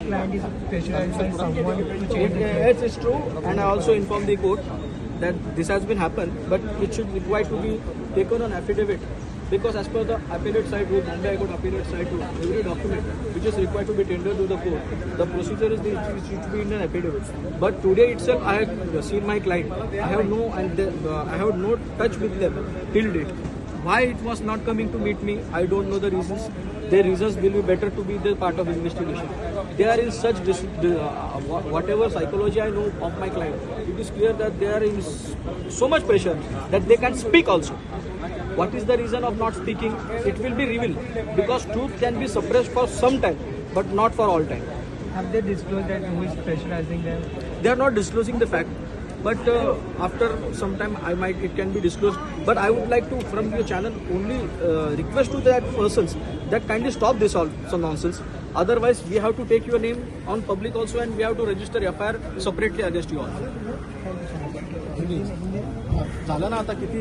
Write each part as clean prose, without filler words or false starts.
client is pressurized by someone to change the case. It's true, and I also informed the court that this has been happened, but it should require to be taken on affidavit, because as per the appellate side rule, Bombay High Court appellate side rule, every document which is required to be tendered to the court, the procedure is it should be in an affidavit. But today itself, I have seen my client. I have no touch with them till date. Why it was not coming to meet me, I don't know the reasons. Their reasons will be better to be the part of investigation. They are in such whatever psychology I know of my client, it is clear that they are in so much pressure that they can speak also. What is the reason of not speaking? It will be revealed, because truth can be suppressed for some time, but not for all time. Have they disclosed that who is pressurizing them? They are not disclosing the fact, but after some time it can be disclosed. But I would like to, from your channel, only request to that persons that kindly stop this all some nonsense. Otherwise, we have to take your name on public also, and we have to register FIR separately against you all. झालं ना आता किती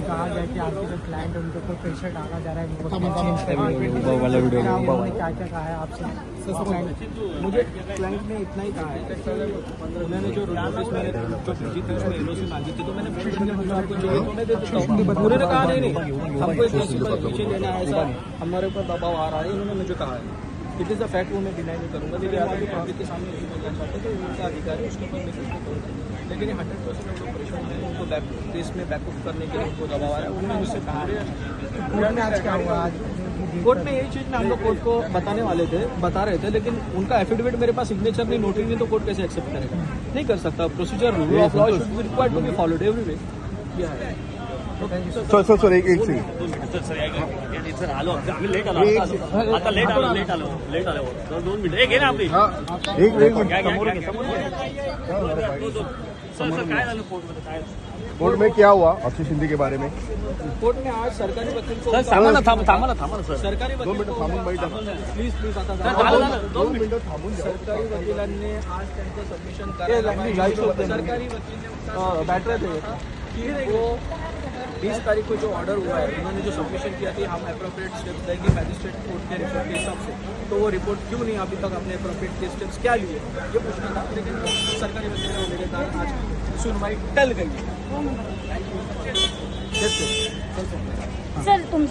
कहा जाए कि आपके जो client है उनके ऊपर प्रेशर डाला जा रहा है, क्या क्या कहा है आपसे? मुझे क्लाइंट ने इतना ही कहा है कि उन्होंने जो नोटिस मैंने जो भेजी थी उसमें एनओसी मांगी थी, तो मैंने आपको चाहिए तो मैं दे देता हूँ। उन्होंने कहा नहीं हमको एक पीछे लेना है, ऐसा हमारे ऊपर दबाव आ रहा है, इन्होंने मुझे कहा है। इट इज़ द फैक्ट, वो मैं डिनाई नहीं करूँगा, लेकिन आप पब्लिक के सामने यही बोलना चाहते हैं कि उनका अधिकार है, उसके ऊपर मैं कुछ नहीं करूँगा। लेकिन 100% लोग परेशान हैं, उनको केस में बैकअप करने के लिए उनको दबाव आ रहा है। उन्होंने मुझसे कहा है कोर्ट में आज क्या हुआ? आज कोर्ट में यही चीज़ में हम लोग कोर्ट को बता रहे थे, लेकिन उनका एफिडेविट मेरे पास सिग्नेचर नहीं, नोटिस नहीं, तो कोर्ट कैसे एक्सेप्ट करेगा? नहीं कर सकता। Procedure rule of law should be required to be followed every way. Sir एक सेकंड सर आलो आम्ही लेट आलो आता लेट आलो 2 मिनिट एक आहे ना आपली एक मिनिट सर काय झालं कोर्टमध्ये काय कोर्ट में क्या हुआ अक्षय शिंदे के बारे में? कोर्ट में आज सरकारी वकील को थांबा ना सर सरकारी 2 मिनिटं थांबून बैठा. प्लीज आता दोन मिनिटं थांबून द्या. सरकारी वकिलांनी आज त्यांचं सबमिशन करायला सरकारी वकील बैठ रहे थे कि वो 20 तारीख को जो ऑर्डर हुआ है, उन्होंने जो सबमिशन किया था, हम अप्रोप्रिएट स्टेप्स लेंगे मैजिस्ट्रेट कोर्ट के रिपोर्ट के हिसाब से, तो वो रिपोर्ट क्यों नहीं अभी तक अपने अप्रोप्रिएट के स्टेप्स क्या लिए, ये पूछना था। लेकिन सरकारी वकील ने मेरे कारण आज सुनवाई टल गई। सर तुम